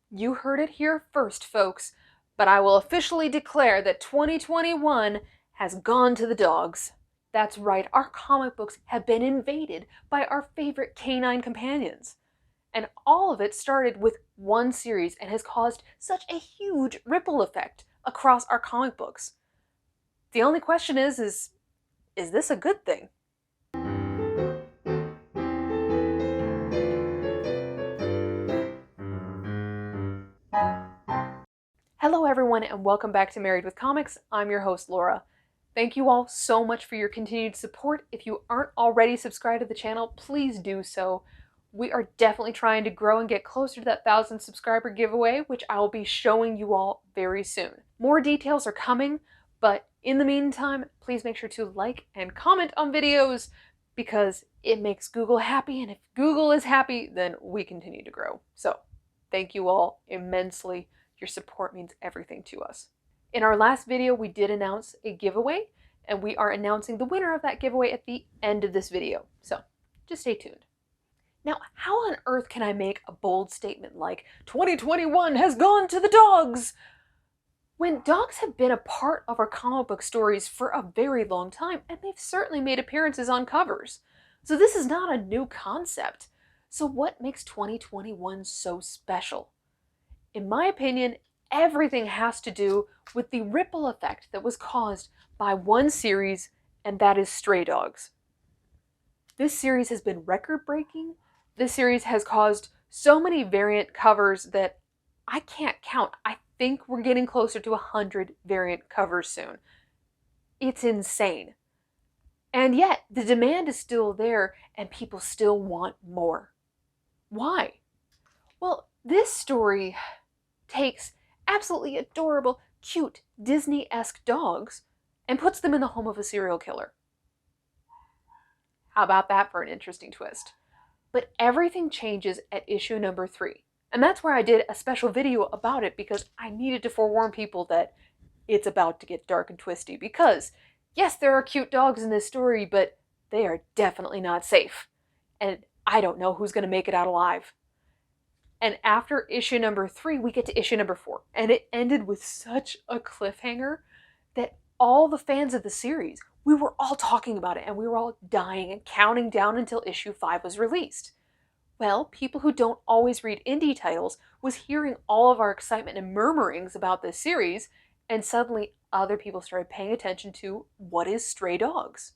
You heard it here first, folks, but I will officially declare that 2021 has gone to the dogs. That's right, our comic books have been invaded by our favorite canine companions. And all of it started with one series and has caused such a huge ripple effect across our comic books. The only question is this a good thing? Hello everyone and welcome back to Married with Comics. I'm your host Laura. Thank you all so much for your continued support. If you aren't already subscribed to the channel, please do so. We are definitely trying to grow and get closer to that 1,000 subscriber giveaway, which I will be showing you all very soon. More details are coming, but in the meantime, please make sure to like and comment on videos because it makes Google happy, and if Google is happy, then we continue to grow. So, thank you all immensely. Your support means everything to us. In our last video, we did announce a giveaway, and we are announcing the winner of that giveaway at the end of this video. So, just stay tuned. Now, how on earth can I make a bold statement like 2021 has gone to the dogs when dogs have been a part of our comic book stories for a very long time, and they've certainly made appearances on covers. So this is not a new concept. So what makes 2021 so special? In my opinion, everything has to do with the ripple effect that was caused by one series, and that is Stray Dogs. This series has been record-breaking. This series has caused so many variant covers that I can't count. I think we're getting closer to 100 variant covers soon. It's insane. And yet, the demand is still there, and people still want more. Why? Well, this story takes absolutely adorable, cute, Disney-esque dogs and puts them in the home of a serial killer. How about that for an interesting twist? But everything changes at issue number 3. And that's where I did a special video about it because I needed to forewarn people that it's about to get dark and twisty. Because, yes, there are cute dogs in this story, but they are definitely not safe. And I don't know who's going to make it out alive. And after issue number 3, we get to issue number 4. And it ended with such a cliffhanger that all the fans of the series, we were all talking about it and we were all dying and counting down until issue 5 was released. Well, people who don't always read indie titles was hearing all of our excitement and murmurings about this series, and suddenly other people started paying attention to what is Stray Dogs.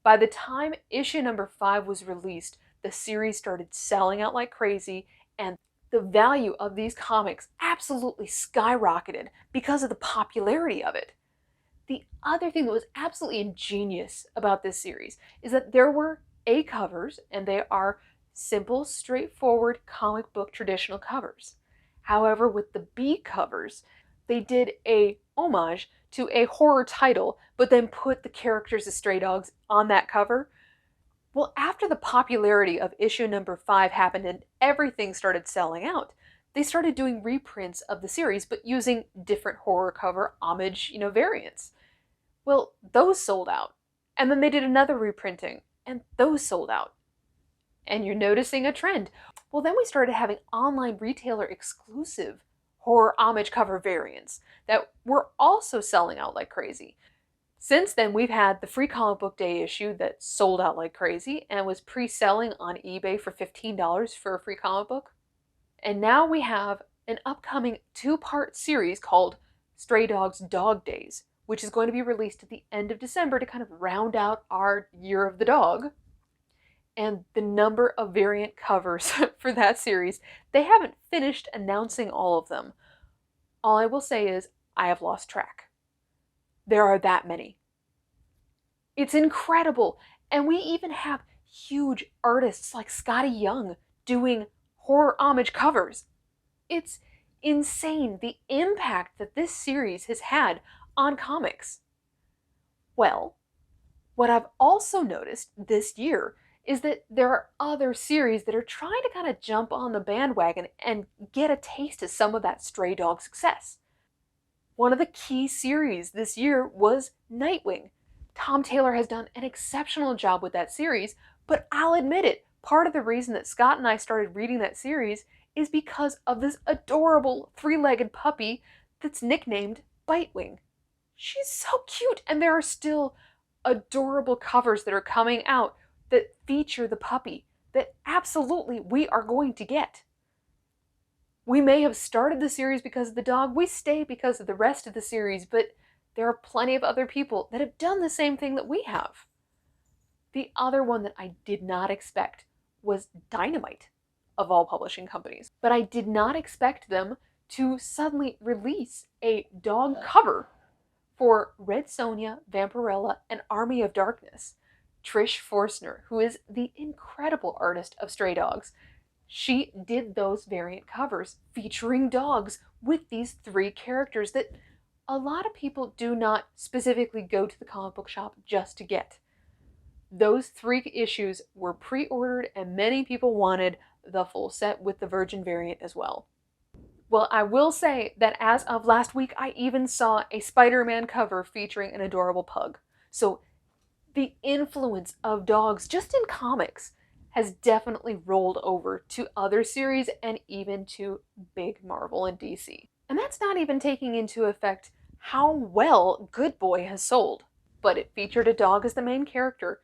By the time issue number 5 was released, the series started selling out like crazy, and the value of these comics absolutely skyrocketed because of the popularity of it. The other thing that was absolutely ingenious about this series is that there were A covers, and they are simple, straightforward comic book traditional covers. However, with the B covers, they did a homage to a horror title, but then put the characters as Stray Dogs on that cover. Well, after the popularity of issue number 5 happened and everything started selling out, they started doing reprints of the series, but using different horror cover homage, variants. Well, those sold out. And then they did another reprinting, and those sold out. And you're noticing a trend. Well, then we started having online retailer exclusive horror homage cover variants that were also selling out like crazy. Since then, we've had the free comic book day issue that sold out like crazy and was pre-selling on eBay for $15 for a free comic book. And now we have an upcoming 2-part series called Stray Dogs Dog Days, which is going to be released at the end of December to kind of round out our Year of the Dog. And the number of variant covers for that series, they haven't finished announcing all of them. All I will say is, I have lost track. There are that many. It's incredible. And we even have huge artists like Scotty Young doing horror homage covers. It's insane the impact that this series has had on comics. Well, what I've also noticed this year is that there are other series that are trying to kind of jump on the bandwagon and get a taste of some of that Stray Dog success. One of the key series this year was Nightwing. Tom Taylor has done an exceptional job with that series, but I'll admit it, part of the reason that Scott and I started reading that series is because of this adorable three-legged puppy that's nicknamed Bitewing. She's so cute, and there are still adorable covers that are coming out that feature the puppy that absolutely we are going to get. We may have started the series because of the dog, we stay because of the rest of the series, but there are plenty of other people that have done the same thing that we have. The other one that I did not expect was Dynamite, of all publishing companies. But I did not expect them to suddenly release a dog cover for Red Sonja, Vampirella, and Army of Darkness. Trish Forstner, who is the incredible artist of Stray Dogs, she did those variant covers featuring dogs with these three characters that a lot of people do not specifically go to the comic book shop just to get. Those 3 issues were pre-ordered and many people wanted the full set with the Virgin variant as well. Well, I will say that as of last week, I even saw a Spider-Man cover featuring an adorable pug. So the influence of dogs just in comics has definitely rolled over to other series and even to big Marvel and DC. And that's not even taking into effect how well Good Boy has sold. But it featured a dog as the main character,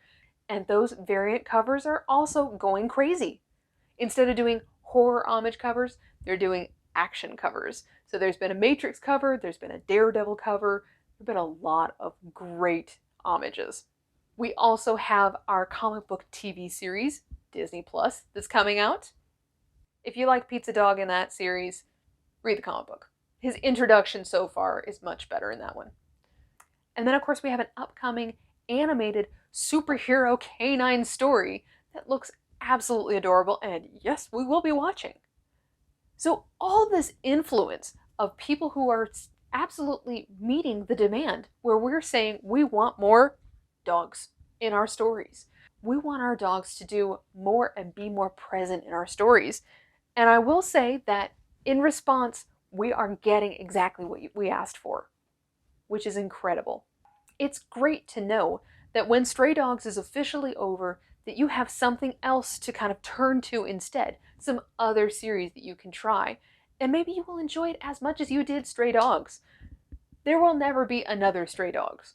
and those variant covers are also going crazy. Instead of doing horror homage covers, they're doing action covers. So there's been a Matrix cover, there's been a Daredevil cover, there've been a lot of great homages. We also have our comic book TV series, Disney Plus, that's coming out. If you like Pizza Dog in that series, read the comic book. His introduction so far is much better in that one. And then, of course, we have an upcoming animated superhero canine story that looks absolutely adorable, and yes, we will be watching. So all this influence of people who are absolutely meeting the demand, where we're saying we want more dogs in our stories. We want our dogs to do more and be more present in our stories. And I will say that in response, we are getting exactly what we asked for, which is incredible. It's great to know that when Stray Dogs is officially over, that you have something else to kind of turn to instead, some other series that you can try, and maybe you will enjoy it as much as you did Stray Dogs. There will never be another Stray Dogs.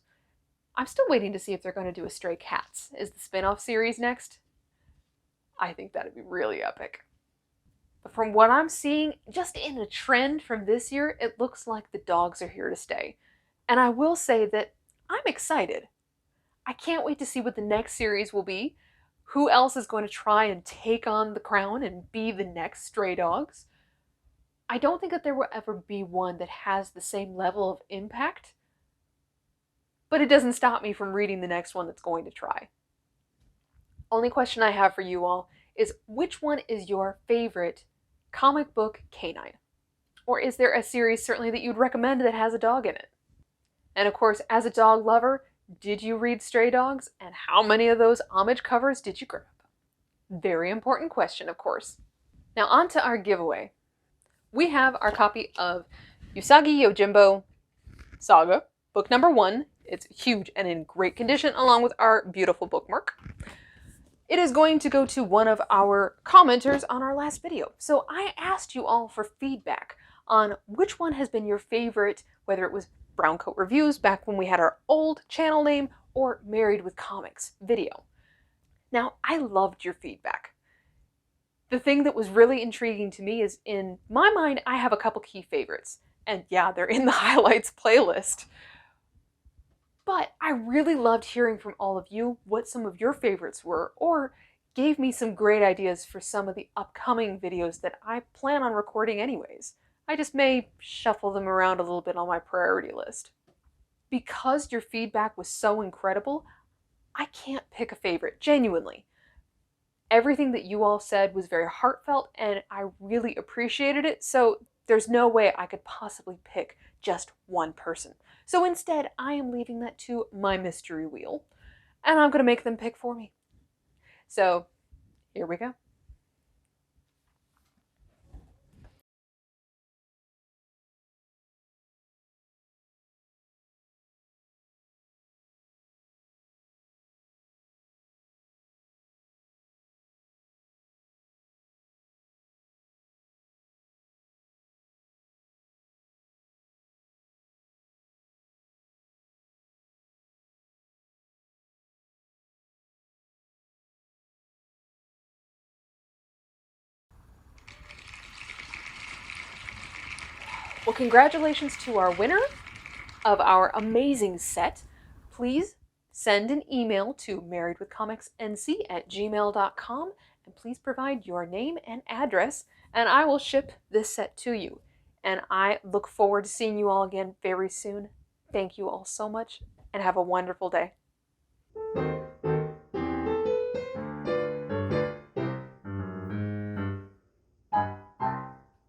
I'm still waiting to see if they're going to do a Stray Cats. Is the spin-off series next? I think that'd be really epic. But from what I'm seeing, just in a trend from this year, it looks like the dogs are here to stay. And I will say that I'm excited. I can't wait to see what the next series will be. Who else is going to try and take on the crown and be the next Stray Dogs? I don't think that there will ever be one that has the same level of impact, but it doesn't stop me from reading the next one that's going to try. Only question I have for you all is, which one is your favorite comic book canine? Or is there a series certainly that you'd recommend that has a dog in it? And of course, as a dog lover, did you read Stray Dogs? And how many of those homage covers did you grab? Very important question, of course. Now on to our giveaway. We have our copy of Usagi Yojimbo Saga, book number 1. It's huge and in great condition, along with our beautiful bookmark. It is going to go to one of our commenters on our last video. So I asked you all for feedback on which one has been your favorite, whether it was Browncoat Reviews back when we had our old channel name, or Married with Comics video. Now, I loved your feedback. The thing that was really intriguing to me is, in my mind, I have a couple key favorites. And yeah, they're in the highlights playlist. But I really loved hearing from all of you what some of your favorites were, or gave me some great ideas for some of the upcoming videos that I plan on recording anyways. I just may shuffle them around a little bit on my priority list. Because your feedback was so incredible, I can't pick a favorite, genuinely. Everything that you all said was very heartfelt, and I really appreciated it, so there's no way I could possibly pick just one person. So instead, I am leaving that to my mystery wheel, and I'm going to make them pick for me. So, here we go. Well, congratulations to our winner of our amazing set. Please send an email to marriedwithcomicsnc@gmail.com and please provide your name and address, and I will ship this set to you. And I look forward to seeing you all again very soon. Thank you all so much, and have a wonderful day.